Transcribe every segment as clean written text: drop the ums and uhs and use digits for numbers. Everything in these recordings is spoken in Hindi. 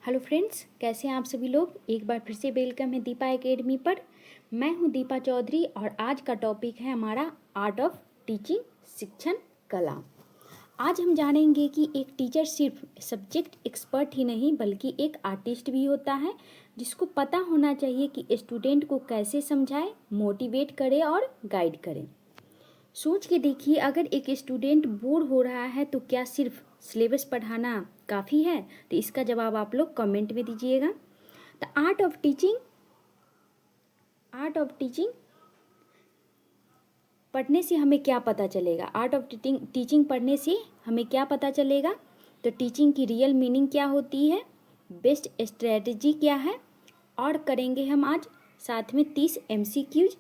हेलो फ्रेंड्स, कैसे हैं आप सभी लोग। एक बार फिर से वेलकम है दीपा एकेडमी पर। मैं हूं दीपा चौधरी और आज का टॉपिक है हमारा आर्ट ऑफ टीचिंग, शिक्षण कला। आज हम जानेंगे कि एक टीचर सिर्फ सब्जेक्ट एक्सपर्ट ही नहीं बल्कि एक आर्टिस्ट भी होता है, जिसको पता होना चाहिए कि स्टूडेंट को कैसे समझाए, मोटिवेट करे और गाइड करे। सोच के देखिए, अगर एक स्टूडेंट बोर हो रहा है तो क्या सिर्फ सिलेबस पढ़ाना काफ़ी है? तो इसका जवाब आप लोग कमेंट में दीजिएगा। द आर्ट ऑफ टीचिंग पढ़ने से हमें क्या पता चलेगा? आर्ट ऑफ टीचिंग पढ़ने से हमें क्या पता चलेगा? तो टीचिंग की रियल मीनिंग क्या होती है, बेस्ट स्ट्रेटजी क्या है, और करेंगे हम आज साथ में 30 MCQs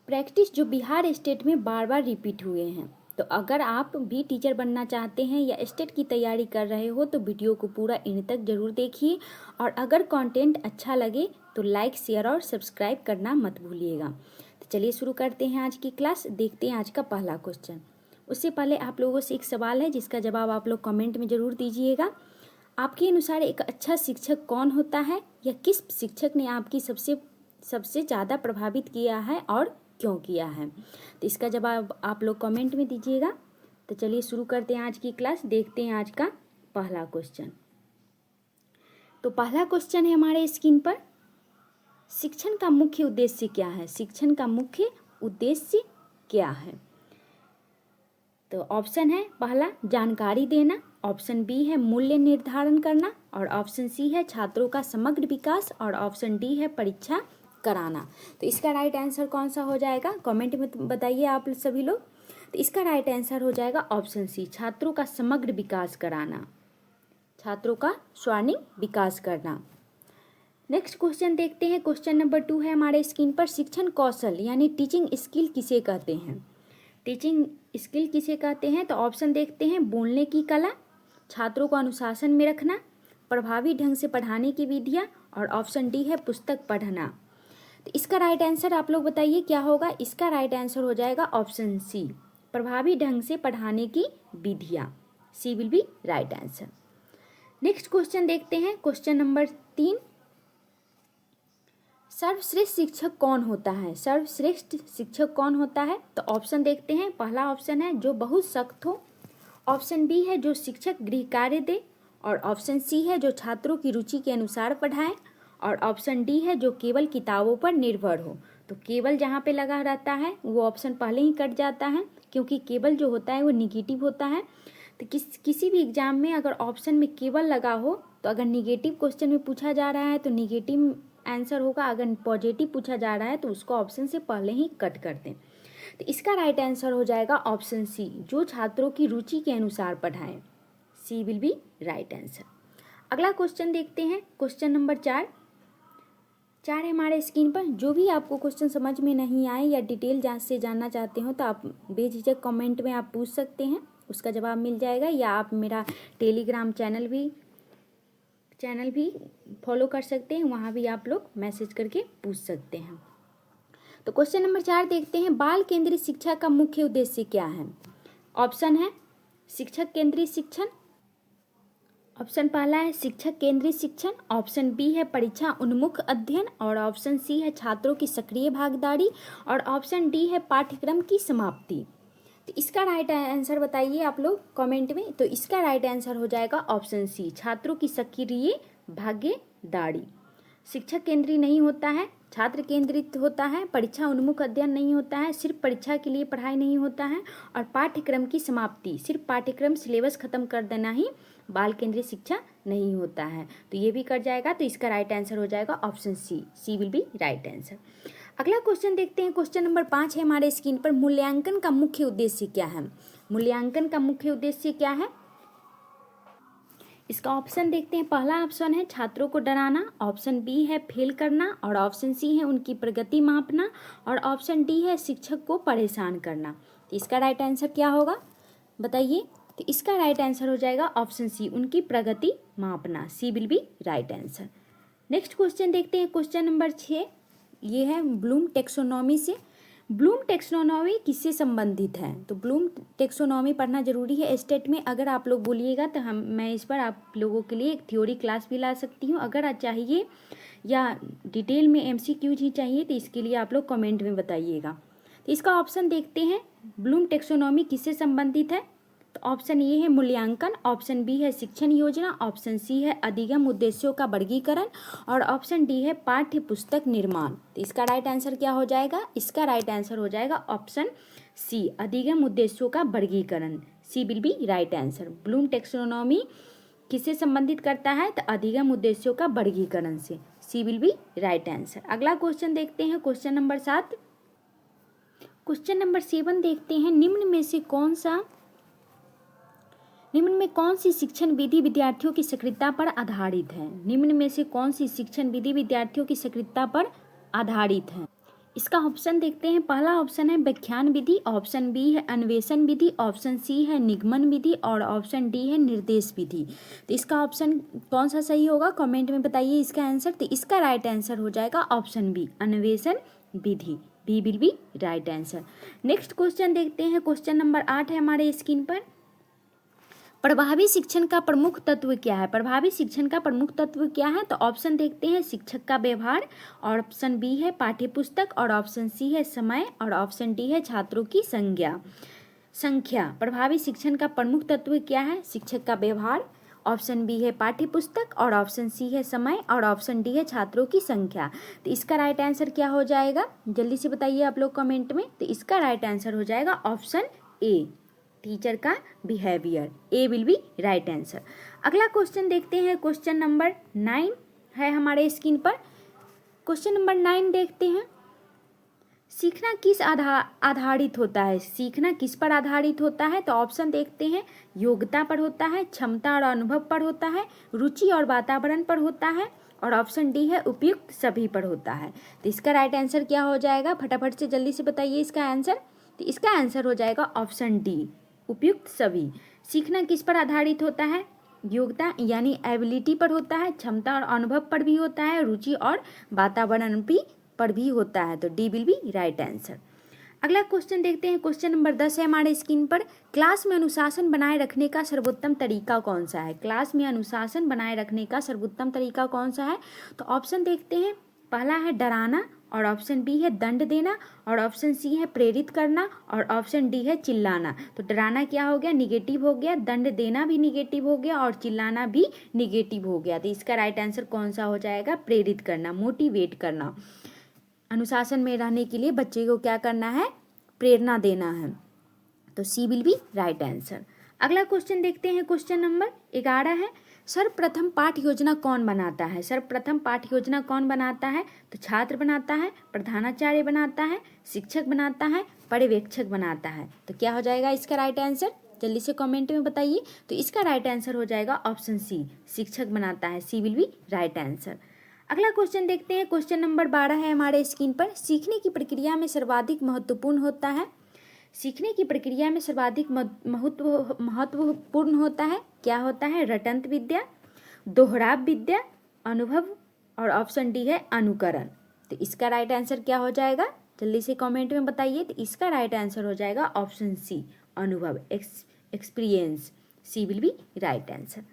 प्रैक्टिस जो बिहार स्टेट में बार बार रिपीट हुए हैं। तो अगर आप भी टीचर बनना चाहते हैं या स्टेट की तैयारी कर रहे हो तो वीडियो को पूरा एंड तक जरूर देखिए, और अगर कंटेंट अच्छा लगे तो लाइक, शेयर और सब्सक्राइब करना मत भूलिएगा। तो चलिए शुरू करते हैं आज की क्लास। देखते हैं आज का पहला क्वेश्चन। उससे पहले आप लोगों से एक सवाल है जिसका जवाब आप लोग कमेंट में जरूर दीजिएगा। आपके अनुसार एक अच्छा शिक्षक कौन होता है, या किस शिक्षक ने आपकी सबसे ज़्यादा प्रभावित किया है और क्यों किया है? तो इसका जवाब आप लोग कमेंट में दीजिएगा। तो चलिए शुरू करते हैं आज की क्लास। देखते हैं आज का पहला क्वेश्चन। तो पहला क्वेश्चन है हमारे स्क्रीन पर, शिक्षण का मुख्य उद्देश्य क्या है? शिक्षण का मुख्य उद्देश्य क्या है? तो ऑप्शन है पहला जानकारी देना, ऑप्शन बी है मूल्य निर्धारण करना, और ऑप्शन सी है छात्रों का समग्र विकास, और ऑप्शन डी है परीक्षा कराना। तो इसका राइट आंसर कौन सा हो जाएगा? कमेंट में बताइए आप सभी लोग। तो इसका राइट आंसर हो जाएगा ऑप्शन सी, छात्रों का समग्र विकास कराना, छात्रों का स्वर्णिम विकास करना। नेक्स्ट क्वेश्चन देखते हैं। क्वेश्चन नंबर 2 है हमारे स्क्रीन पर, शिक्षण कौशल यानी टीचिंग स्किल किसे कहते हैं? टीचिंग स्किल किसे कहते हैं? तो ऑप्शन देखते हैं, बोलने की कला, छात्रों को अनुशासन में रखना, प्रभावी ढंग से पढ़ाने की विधियाँ, और ऑप्शन डी है पुस्तक पढ़ना। तो इसका राइट आंसर आप लोग बताइए क्या होगा? इसका राइट आंसर हो जाएगा ऑप्शन सी, प्रभावी ढंग से पढ़ाने की विधियाँ। C will be right answer. Next question देखते हैं। क्वेश्चन नंबर 3, सर्वश्रेष्ठ शिक्षक कौन होता है? सर्वश्रेष्ठ शिक्षक कौन होता है? तो ऑप्शन देखते हैं। पहला ऑप्शन है जो बहुत सख्त हो, ऑप्शन बी है जो शिक्षक गृह कार्य दे, और ऑप्शन सी है जो छात्रों की रुचि के अनुसार पढ़ाए, और ऑप्शन डी है जो केवल किताबों पर निर्भर हो। तो केवल जहाँ पे लगा रहता है वो ऑप्शन पहले ही कट जाता है, क्योंकि केवल जो होता है वो निगेटिव होता है। तो किसी भी एग्जाम में अगर ऑप्शन में केवल लगा हो तो अगर निगेटिव क्वेश्चन में पूछा जा रहा है तो निगेटिव आंसर होगा, अगर पॉजिटिव पूछा जा रहा है तो उसको ऑप्शन से पहले ही कट कर दें। तो इसका राइट आंसर हो जाएगा ऑप्शन सी, जो छात्रों की रुचि के अनुसार पढ़ाएं। सी विल बी राइट आंसर। अगला क्वेश्चन देखते हैं। क्वेश्चन नंबर 4 है हमारे स्क्रीन पर। जो भी आपको क्वेश्चन समझ में नहीं आए या डिटेल से जानना चाहते हो तो आप बेझिझक कमेंट में आप पूछ सकते हैं, उसका जवाब मिल जाएगा, या आप मेरा टेलीग्राम चैनल भी फॉलो कर सकते हैं, वहाँ भी आप लोग मैसेज करके पूछ सकते हैं। तो क्वेश्चन नंबर 4 देखते हैं, बाल केंद्रित शिक्षा का मुख्य उद्देश्य क्या है? ऑप्शन है शिक्षक केंद्रित शिक्षण, ऑप्शन पहला है शिक्षक केंद्रित शिक्षण, ऑप्शन बी है परीक्षा उन्मुख अध्ययन, और ऑप्शन सी है छात्रों की सक्रिय भागीदारी, और ऑप्शन डी है पाठ्यक्रम की समाप्ति। तो इसका राइट आंसर बताइए आप लोग कमेंट में। तो इसका राइट आंसर हो जाएगा ऑप्शन सी, छात्रों की सक्रिय भागीदारी। शिक्षक केंद्रीय नहीं होता है, छात्र केंद्रित होता है, परीक्षा उन्मुख अध्ययन नहीं होता है, सिर्फ परीक्षा के लिए पढ़ाई नहीं होता है, और पाठ्यक्रम की समाप्ति, सिर्फ पाठ्यक्रम सिलेबस खत्म कर देना ही बाल केंद्रित शिक्षा नहीं होता है। तो ये भी कट जाएगा। तो इसका राइट आंसर हो जाएगा option C, C will be right answer. अगला क्वेश्चन देखते हैं। क्वेश्चन नंबर 5 है हमारे स्क्रीन पर, मूल्यांकन का मुख्य उद्देश्य क्या है? मूल्यांकन का मुख्य उद्देश्य क्या है? इसका ऑप्शन देखते हैं। पहला ऑप्शन है छात्रों को डराना, ऑप्शन बी है फेल करना, और ऑप्शन सी है उनकी प्रगति मापना, और ऑप्शन डी है शिक्षक को परेशान करना। तो इसका राइट आंसर क्या होगा बताइए? तो इसका राइट आंसर हो जाएगा ऑप्शन सी, उनकी प्रगति मापना। C will be right answer. Next question देखते हैं। क्वेश्चन नंबर 6 ये है ब्लूम टेक्सोनॉमी से, ब्लूम टेक्सोनॉमी किससे संबंधित है? तो ब्लूम टेक्सोनॉमी पढ़ना जरूरी है स्टेट में। अगर आप लोग बोलिएगा तो मैं इस पर आप लोगों के लिए एक थ्योरी क्लास भी ला सकती हूँ। अगर चाहिए या डिटेल में MCQs ही चाहिए तो इसके लिए आप लोग कमेंट में बताइएगा। तो इसका ऑप्शन देखते हैं, ब्लूम टेक्सोनॉमी किससे संबंधित है? तो ऑप्शन ए है मूल्यांकन, ऑप्शन बी है शिक्षण योजना, ऑप्शन सी है अधिगम उद्देश्यों का वर्गीकरण और ऑप्शन डी है पाठ्य पुस्तक निर्माण। तो इसका राइट आंसर क्या हो जाएगा? इसका राइट आंसर हो जाएगा ऑप्शन सी, अधिगम उद्देश्यों का वर्गीकरण। C will be right answer. Bloom taxonomy किससे संबंधित करता है? तो अधिगम उद्देश्यों का वर्गीकरण से। सी विल बी राइट आंसर। अगला क्वेश्चन देखते हैं, क्वेश्चन नंबर 7। क्वेश्चन नंबर 7 देखते हैं, निम्न में कौन सी शिक्षण विधि विद्यार्थियों की सक्रियता पर आधारित है? निम्न में से कौन सी शिक्षण विधि विद्यार्थियों की सक्रियता पर आधारित है? इसका ऑप्शन देखते हैं। पहला ऑप्शन है व्याख्यान विधि, ऑप्शन बी है अन्वेषण विधि, ऑप्शन सी है निगमन विधि और ऑप्शन डी है निर्देश विधि। तो इसका ऑप्शन कौन सा सही होगा? कमेंट में बताइए इसका आंसर। तो इसका राइट आंसर हो जाएगा ऑप्शन बी, अन्वेषण विधि। B will be right answer. Next question देखते हैं, क्वेश्चन नंबर 8 है हमारे स्क्रीन पर। प्रभावी शिक्षण का प्रमुख तत्व क्या है? प्रभावी शिक्षण का प्रमुख तत्व क्या है? तो ऑप्शन देखते हैं, शिक्षक का व्यवहार, और ऑप्शन बी है पाठ्यपुस्तक, और ऑप्शन सी है समय, और ऑप्शन डी है छात्रों की संख्या। प्रभावी शिक्षण का प्रमुख तत्व क्या है? शिक्षक का व्यवहार, ऑप्शन बी है पाठ्यपुस्तक, और ऑप्शन सी है समय, और ऑप्शन डी है छात्रों की संख्या। तो इसका राइट आंसर क्या हो जाएगा? जल्दी से बताइए आप लोग कमेंट में। तो इसका राइट आंसर हो जाएगा ऑप्शन ए, टीचर का behaviour. A will be right answer. अगला क्वेश्चन देखते हैं, क्वेश्चन नंबर 9 है हमारे स्क्रीन पर। क्वेश्चन नंबर 9 देखते हैं, सीखना किस आधारित होता है? सीखना किस पर आधारित होता है? तो ऑप्शन देखते हैं, योग्यता पर होता है, क्षमता और अनुभव पर होता है, रुचि और वातावरण पर होता है, और ऑप्शन डी है उपयुक्त सभी पर होता है। तो इसका राइट आंसर क्या हो जाएगा? फटाफट से जल्दी से बताइए इसका आंसर। तो इसका आंसर हो जाएगा ऑप्शन डी, उपयुक्त सभी। सीखना किस पर आधारित होता है? योग्यता यानी एबिलिटी पर होता है, क्षमता और अनुभव पर भी होता है, रुचि और वातावरण पर भी होता है। तो D will be right answer. अगला क्वेश्चन देखते हैं, क्वेश्चन नंबर 10 है हमारे स्क्रीन पर। क्लास में अनुशासन बनाए रखने का सर्वोत्तम तरीका कौन सा है? क्लास में अनुशासन बनाए रखने का सर्वोत्तम तरीका कौन सा है? तो ऑप्शन देखते हैं, पहला है डराना, और ऑप्शन बी है दंड देना, और ऑप्शन सी है प्रेरित करना, और ऑप्शन डी है चिल्लाना। तो डराना क्या हो गया? निगेटिव हो गया, दंड देना भी निगेटिव हो गया, और चिल्लाना भी निगेटिव हो गया। तो इसका राइट आंसर कौन सा हो जाएगा? प्रेरित करना, मोटिवेट करना। अनुशासन में रहने के लिए बच्चे को क्या करना है? प्रेरणा देना है। तो सी विल बी राइट आंसर। अगला क्वेश्चन देखते हैं, क्वेश्चन नंबर 11 है, सर्वप्रथम पाठ योजना कौन बनाता है? सर्वप्रथम पाठ योजना कौन बनाता है? तो छात्र बनाता है, प्रधानाचार्य बनाता है, शिक्षक बनाता है, पर्यवेक्षक बनाता है। तो क्या हो जाएगा इसका राइट आंसर? जल्दी से कमेंट में बताइए। तो इसका राइट आंसर हो जाएगा ऑप्शन सी, शिक्षक बनाता है। सी विल बी राइट आंसर। अगला क्वेश्चन देखते हैं, क्वेश्चन नंबर 12 है हमारे स्क्रीन पर। सीखने की प्रक्रिया में सर्वाधिक महत्वपूर्ण होता है? सीखने की प्रक्रिया में सर्वाधिक महत्वपूर्ण होता है, क्या होता है? रटंत विद्या, दोहराव विद्या, अनुभव, और ऑप्शन डी है अनुकरण। तो इसका राइट आंसर क्या हो जाएगा? जल्दी से कमेंट में बताइए। तो इसका राइट आंसर हो जाएगा ऑप्शन सी, अनुभव, experience. C will be right answer.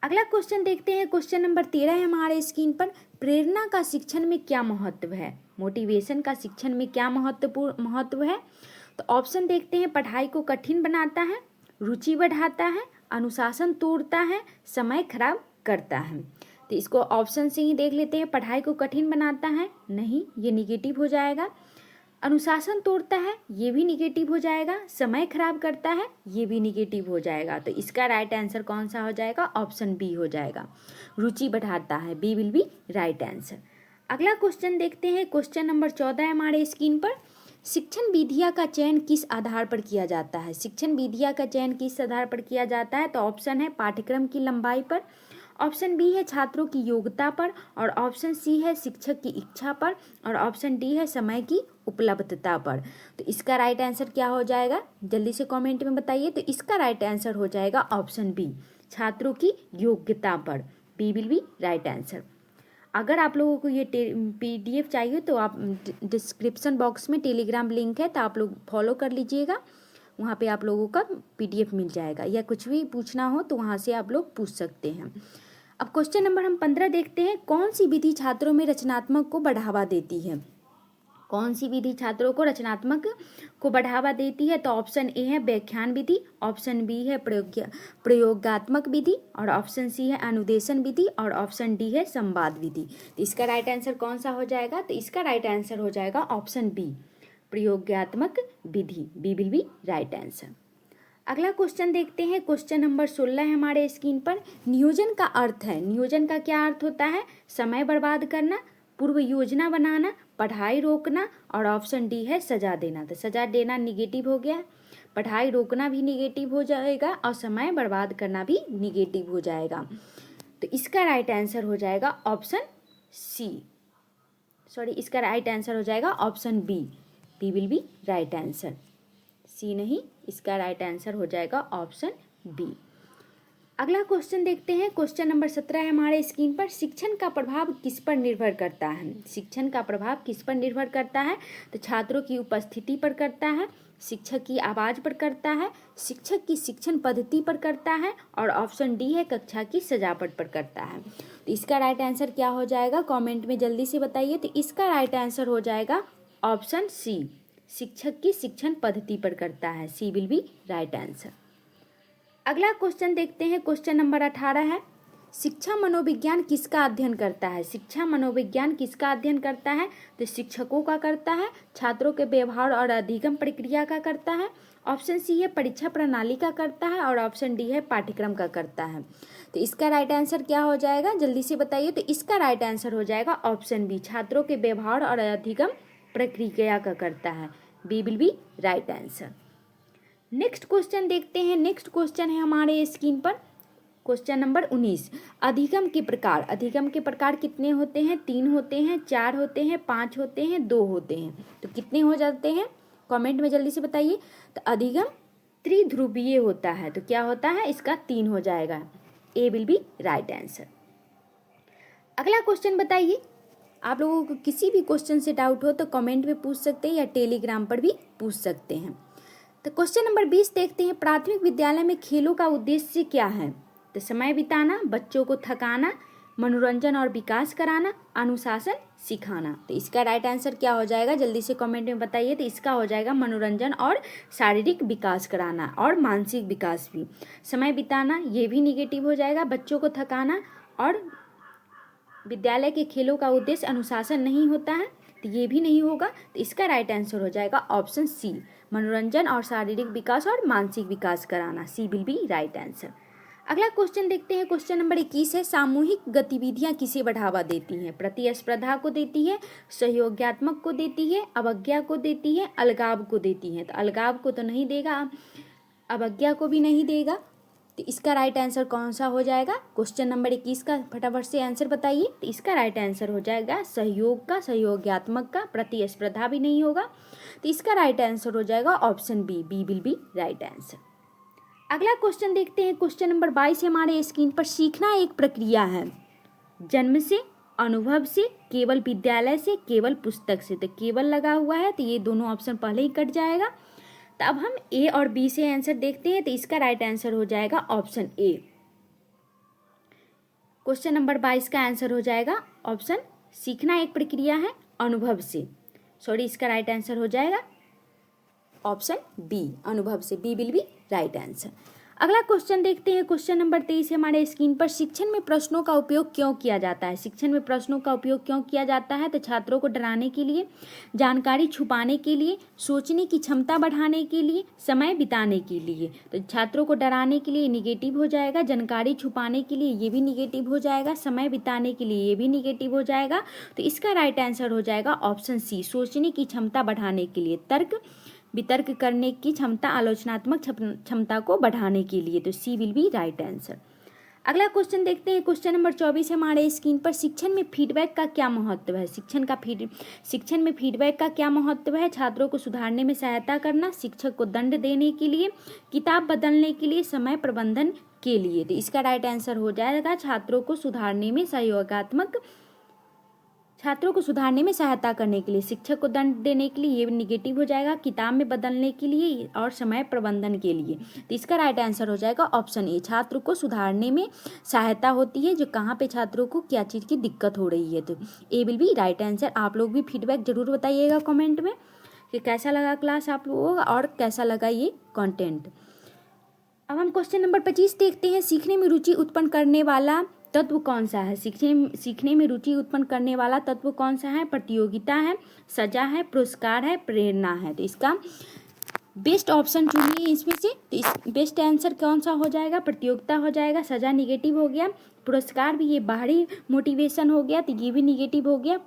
अगला क्वेश्चन देखते हैं, क्वेश्चन नंबर 13 है हमारे स्क्रीन पर। प्रेरणा का शिक्षण में क्या महत्व है? मोटिवेशन का शिक्षण में क्या महत्व है? तो ऑप्शन देखते हैं, पढ़ाई को कठिन बनाता है, रुचि बढ़ाता है, अनुशासन तोड़ता है, समय खराब करता है। तो इसको ऑप्शन से ही देख लेते हैं। पढ़ाई को कठिन बनाता है, नहीं, ये निगेटिव हो जाएगा। अनुशासन तोड़ता है, ये भी निगेटिव हो जाएगा। समय खराब करता है, ये भी निगेटिव हो जाएगा। तो इसका राइट आंसर कौन सा हो जाएगा? ऑप्शन बी हो जाएगा, रुचि बढ़ाता है। B will be right answer. अगला क्वेश्चन देखते हैं, क्वेश्चन नंबर 14 है हमारे स्क्रीन पर। शिक्षण विधिया का चयन किस आधार पर किया जाता है? शिक्षण विधिया का चयन किस आधार पर किया जाता है? तो ऑप्शन है पाठ्यक्रम की लंबाई पर, ऑप्शन बी है छात्रों की योग्यता पर, और ऑप्शन सी है शिक्षक की इच्छा पर, और ऑप्शन डी है समय की उपलब्धता पर। तो इसका राइट आंसर क्या हो जाएगा? जल्दी से कमेंट में बताइए। तो इसका राइट आंसर हो जाएगा ऑप्शन बी, छात्रों की योग्यता पर। B will be right answer. अगर आप लोगों को ये PDF चाहिए तो आप डिस्क्रिप्शन बॉक्स में टेलीग्राम लिंक है, तो आप लोग फॉलो कर लीजिएगा, वहाँ पे आप लोगों का PDF मिल जाएगा, या कुछ भी पूछना हो तो वहाँ से आप लोग पूछ सकते हैं। अब क्वेश्चन नंबर हम 15 देखते हैं। कौन सी विधि छात्रों में रचनात्मक को बढ़ावा देती है? कौन सी विधि छात्रों को रचनात्मक को बढ़ावा देती है? तो ऑप्शन ए है व्याख्यान विधि, ऑप्शन बी है प्रयोगात्मक विधि, और ऑप्शन सी है अनुदेशन विधि, और ऑप्शन डी है संवाद विधि। तो इसका राइट आंसर कौन सा हो जाएगा? तो इसका राइट आंसर हो जाएगा ऑप्शन बी, प्रयोगात्मक विधि। B will be right answer. अगला क्वेश्चन देखते हैं। क्वेश्चन नंबर 16 है हमारे स्क्रीन पर। नियोजन का अर्थ है, नियोजन का क्या अर्थ होता है? समय बर्बाद करना, पूर्व योजना बनाना, पढ़ाई रोकना, और ऑप्शन डी है सजा देना। तो सजा देना निगेटिव हो गया, पढ़ाई रोकना भी निगेटिव हो जाएगा, और समय बर्बाद करना भी निगेटिव हो जाएगा। तो इसका राइट आंसर हो जाएगा ऑप्शन सी, सॉरी, इसका राइट आंसर हो जाएगा option B. B will be right answer, C नहीं, इसका राइट आंसर हो जाएगा ऑप्शन बी। अगला क्वेश्चन देखते हैं। क्वेश्चन नंबर 17 है हमारे स्क्रीन पर। शिक्षण का प्रभाव किस पर निर्भर करता है? शिक्षण का प्रभाव किस पर निर्भर करता है? तो छात्रों की उपस्थिति पर करता है, शिक्षक की आवाज़ पर करता है, शिक्षक की शिक्षण पद्धति पर करता है, और ऑप्शन डी है कक्षा की सजावट पर करता है। तो इसका राइट आंसर क्या हो जाएगा? कॉमेंट में जल्दी से बताइए। तो इसका राइट आंसर हो जाएगा ऑप्शन सी, शिक्षक की शिक्षण पद्धति पर करता है। सी विल बी राइट आंसर। अगला क्वेश्चन देखते हैं। क्वेश्चन नंबर 18 है। शिक्षा मनोविज्ञान किसका अध्ययन करता है? शिक्षा मनोविज्ञान किसका अध्ययन करता है? तो शिक्षकों का करता है, छात्रों के व्यवहार और अधिगम प्रक्रिया का करता है, ऑप्शन सी है परीक्षा प्रणाली का करता है, और ऑप्शन डी है पाठ्यक्रम का करता है। तो इसका राइट आंसर क्या हो जाएगा? जल्दी से बताइए। तो इसका राइट आंसर हो जाएगा ऑप्शन बी, छात्रों के व्यवहार और अधिगम प्रक्रिया का करता है। B will be right answer. Next question देखते हैं। नेक्स्ट क्वेश्चन है हमारे स्क्रीन पर। Question number 19। अधिगम के प्रकार। अधिगम के प्रकार कितने होते हैं? 3 होते हैं, 4 होते हैं, 5 होते हैं, 2 होते हैं। तो कितने हो जाते हैं? कमेंट में जल्दी से बताइए। तो अधिगम त्रिध्रुवीय होता है, तो क्या होता है? इसका 3 हो जाएगा। ए विल बी राइट आंसर। अगला क्वेश्चन बताइए। आप लोगों को किसी भी क्वेश्चन से डाउट हो तो कमेंट में पूछ सकते हैं, या टेलीग्राम पर भी पूछ सकते हैं। तो क्वेश्चन नंबर 20 देखते हैं। प्राथमिक विद्यालय में खेलों का उद्देश्य क्या है? तो समय बिताना, बच्चों को थकाना, मनोरंजन और विकास कराना, अनुशासन सिखाना। तो इसका राइट आंसर क्या हो जाएगा? जल्दी से कमेंट में बताइए। तो इसका हो जाएगा मनोरंजन और शारीरिक विकास कराना, और मानसिक विकास भी। समय बिताना ये भी निगेटिव हो जाएगा, बच्चों को थकाना, और विद्यालय के खेलों का उद्देश्य अनुशासन नहीं होता है, तो ये भी नहीं होगा। तो इसका राइट आंसर हो जाएगा ऑप्शन सी, मनोरंजन और शारीरिक विकास और मानसिक विकास कराना। सी विल बी राइट आंसर। अगला क्वेश्चन देखते हैं। क्वेश्चन नंबर 21 है। सामूहिक गतिविधियां किसे बढ़ावा देती हैं? प्रतिस्पर्धा को देती है, सहयोगात्मक को देती है, अवज्ञा को देती है, अलगाव को देती है। तो अलगाव को तो नहीं देगा, अवज्ञा को भी नहीं देगा। तो इसका राइट आंसर कौन सा हो जाएगा? क्वेश्चन नंबर 21 का फटाफट से आंसर बताइए। तो इसका राइट आंसर हो जाएगा सहयोग का, सहयोगात्मक का, प्रतिस्पर्धा भी नहीं होगा। तो इसका राइट आंसर हो जाएगा option B, B will be right answer. अगला क्वेश्चन देखते हैं। क्वेश्चन नंबर 22 हमारे स्क्रीन पर। सीखना एक प्रक्रिया है, जन्म से, अनुभव से, केवल विद्यालय से, केवल पुस्तक से। तो केवल लगा हुआ है, तो ये दोनों ऑप्शन पहले ही कट जाएगा। तो अब हम ए और बी से आंसर देखते हैं। तो इसका राइट आंसर हो जाएगा ऑप्शन ए। क्वेश्चन नंबर 22 का आंसर हो जाएगा ऑप्शन, सीखना एक प्रक्रिया है, अनुभव से। सॉरी, इसका राइट आंसर हो जाएगा ऑप्शन बी, अनुभव से। B will be right answer. अगला क्वेश्चन देखते हैं। क्वेश्चन नंबर 23 हमारे स्क्रीन पर। शिक्षण में प्रश्नों का उपयोग क्यों किया जाता है? शिक्षण में प्रश्नों का उपयोग क्यों किया जाता है? तो छात्रों को डराने के लिए, जानकारी छुपाने के लिए, सोचने की क्षमता बढ़ाने के लिए, समय बिताने के लिए। तो छात्रों को डराने के लिए निगेटिव हो जाएगा, जानकारी छुपाने के लिए ये भी निगेटिव हो जाएगा, समय बिताने के लिए ये भी निगेटिव हो जाएगा। तो इसका राइट आंसर हो जाएगा ऑप्शन सी, सोचने की क्षमता बढ़ाने के लिए, तर्क वितर्क करने की क्षमता, आलोचनात्मक क्षमता को बढ़ाने के लिए। तो सी विल बी राइट आंसर। अगला क्वेश्चन देखते हैं। क्वेश्चन नंबर 24 हमारे स्क्रीन पर। शिक्षण में फीडबैक का क्या महत्व है? शिक्षण में फीडबैक का क्या महत्व है? छात्रों को सुधारने में सहायता करना, शिक्षक को दंड देने के लिए, किताब बदलने के लिए, समय प्रबंधन के लिए। तो इसका राइट आंसर हो जाएगा छात्रों को सुधारने में सहयोगात्मक छात्रों को सुधारने में सहायता करने के लिए, शिक्षक को दंड देने के लिए, ये निगेटिव हो जाएगा, किताब में बदलने के लिए और समय प्रबंधन के लिए। तो इसका राइट आंसर हो जाएगा ऑप्शन ए, छात्र को सुधारने में सहायता होती है, जो कहाँ पे छात्रों को क्या चीज़ की दिक्कत हो रही है। तो ए विल बी राइट आंसर। आप लोग भी फीडबैक जरूर बताइएगा कमेंट में कि कैसा लगा क्लास आप लोगों का और कैसा लगा ये कंटेंट। अब हम क्वेश्चन नंबर 25 देखते हैं। सीखने में रुचि उत्पन्न करने वाला तत्व कौन सा है? सीखने में रुचि उत्पन्न करने वाला तत्व कौन सा है? प्रतियोगिता है, सजा है, पुरस्कार है, प्रेरणा है। तो इसका बेस्ट ऑप्शन चुनिए इसमें से। तो इस बेस्ट आंसर कौन सा हो जाएगा? प्रतियोगिता हो जाएगा। सजा निगेटिव हो गया, पुरस्कार भी ये बाहरी मोटिवेशन हो गया, तो ये भी निगेटिव हो गया।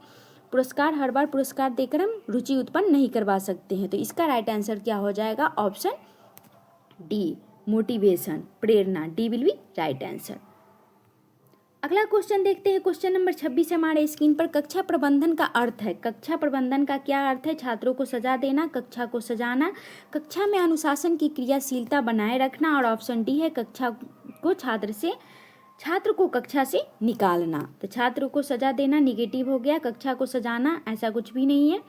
पुरस्कार, हर बार पुरस्कार देकर हम रुचि उत्पन्न नहीं करवा सकते हैं। तो इसका राइट आंसर क्या हो जाएगा? Option D, motivation, Prerna. D will be right answer. अगला क्वेश्चन देखते हैं। क्वेश्चन नंबर 26 हमारे स्क्रीन पर। कक्षा प्रबंधन का अर्थ है। कक्षा प्रबंधन का क्या अर्थ है? छात्रों को सजा देना, कक्षा को सजाना, कक्षा में अनुशासन की क्रियाशीलता बनाए रखना, और ऑप्शन डी है कक्षा को छात्र को कक्षा से निकालना। तो छात्र को सजा देना निगेटिव हो गया, कक्षा को सजाना ऐसा कुछ भी नहीं है,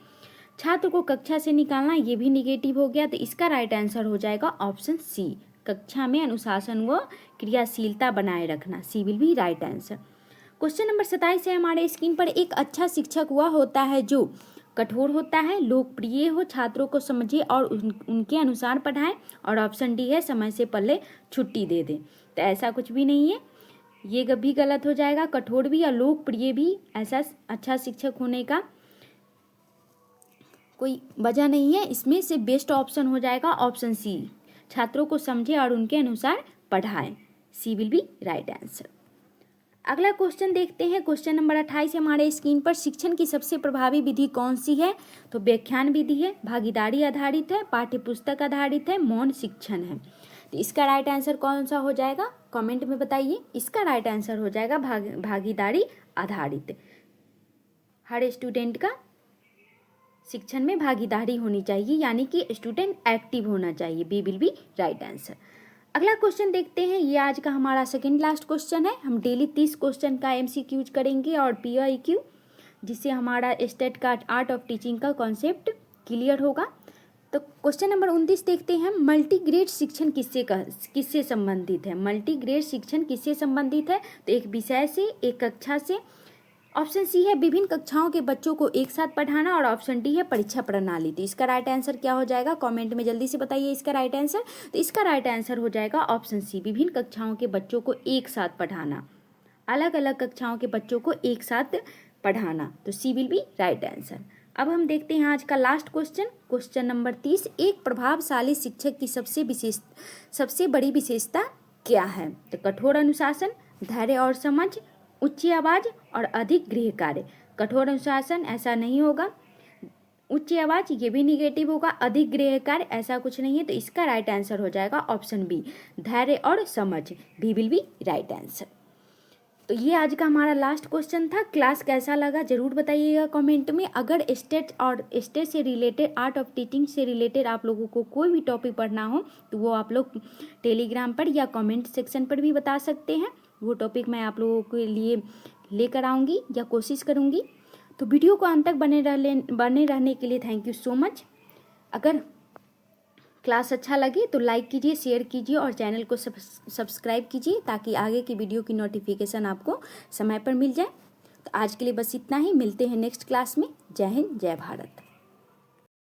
छात्र को कक्षा से निकालना ये भी निगेटिव हो गया। तो इसका राइट आंसर हो जाएगा ऑप्शन सी, कक्षा में अनुशासन व क्रियाशीलता बनाए रखना। C will be right answer. Question number 27 है हमारे स्क्रीन पर। एक अच्छा शिक्षक वह होता है जो कठोर होता है, लोकप्रिय हो, छात्रों को समझे और उनके अनुसार पढ़ाए, और ऑप्शन डी है समय से पहले छुट्टी दे दे। तो ऐसा कुछ भी नहीं है, ये भी गलत हो जाएगा। कठोर भी या लोकप्रिय भी ऐसा अच्छा शिक्षक होने का कोई वजह नहीं है। इसमें से बेस्ट ऑप्शन हो जाएगा ऑप्शन सी, छात्रों को समझे और उनके अनुसार पढ़ाएं। सी विल बी राइट आंसर। अगला क्वेश्चन देखते हैं। क्वेश्चन नंबर 28 हमारे स्क्रीन पर। शिक्षण की सबसे प्रभावी विधि कौन सी है? तो व्याख्यान विधि है, भागीदारी आधारित है, पाठ्य पुस्तक आधारित है, मौन शिक्षण है। तो इसका राइट आंसर कौन सा हो जाएगा? कमेंट में बताइए। इसका राइट आंसर हो जाएगा भागीदारी आधारित। हर स्टूडेंट का शिक्षण में भागीदारी होनी चाहिए, यानी कि स्टूडेंट एक्टिव होना चाहिए। B will be right answer. अगला क्वेश्चन देखते हैं। ये आज का हमारा सेकंड लास्ट क्वेश्चन है। हम डेली 30 क्वेश्चन का MCQ करेंगे और PYQ, जिससे हमारा स्टेट का आर्ट ऑफ टीचिंग का कॉन्सेप्ट क्लियर होगा। तो क्वेश्चन नंबर 29 देखते हैं। मल्टीग्रेड शिक्षण किससे संबंधित है? मल्टीग्रेड शिक्षण किससे संबंधित है? तो एक विषय से, एक कक्षा से। ऑप्शन सी है विभिन्न कक्षाओं के बच्चों को एक साथ पढ़ाना, और ऑप्शन डी है परीक्षा प्रणाली। तो इसका राइट आंसर क्या हो जाएगा? कमेंट में जल्दी से बताइए इसका राइट आंसर। तो इसका राइट आंसर हो जाएगा ऑप्शन सी, विभिन्न कक्षाओं के बच्चों को एक साथ पढ़ाना, अलग अलग कक्षाओं के बच्चों को एक साथ पढ़ाना। तो सी विल बी राइट आंसर। अब हम देखते हैं आज का लास्ट क्वेश्चन। Question number 30। एक प्रभावशाली शिक्षक की सबसे बड़ी विशेषता क्या है? तो कठोर अनुशासन, धैर्य और समझ, उच्च आवाज और अधिक गृह कार्य। कठोर अनुशासन ऐसा नहीं होगा, उच्च आवाज ये भी निगेटिव होगा, अधिक गृह कार्य ऐसा कुछ नहीं है। तो इसका राइट आंसर हो जाएगा ऑप्शन बी, धैर्य और समझ। B will be right answer. तो ये आज का हमारा लास्ट क्वेश्चन था। क्लास कैसा लगा जरूर बताइएगा कमेंट में। अगर स्टेट से रिलेटेड, आर्ट ऑफ टीचिंग से रिलेटेड आप लोगों को कोई भी टॉपिक पढ़ना हो तो वो आप लोग टेलीग्राम पर या कमेंट सेक्शन पर भी बता सकते हैं। वो टॉपिक मैं आप लोगों के लिए लेकर आऊँगी या कोशिश करूँगी। तो वीडियो को अंत तक बने रहने के लिए थैंक यू सो मच। अगर क्लास अच्छा लगे तो लाइक कीजिए, शेयर कीजिए और चैनल को सब्सक्राइब कीजिए, ताकि आगे की वीडियो की नोटिफिकेशन आपको समय पर मिल जाए। तो आज के लिए बस इतना ही। मिलते हैं नेक्स्ट क्लास में। जय हिंद, जय भारत।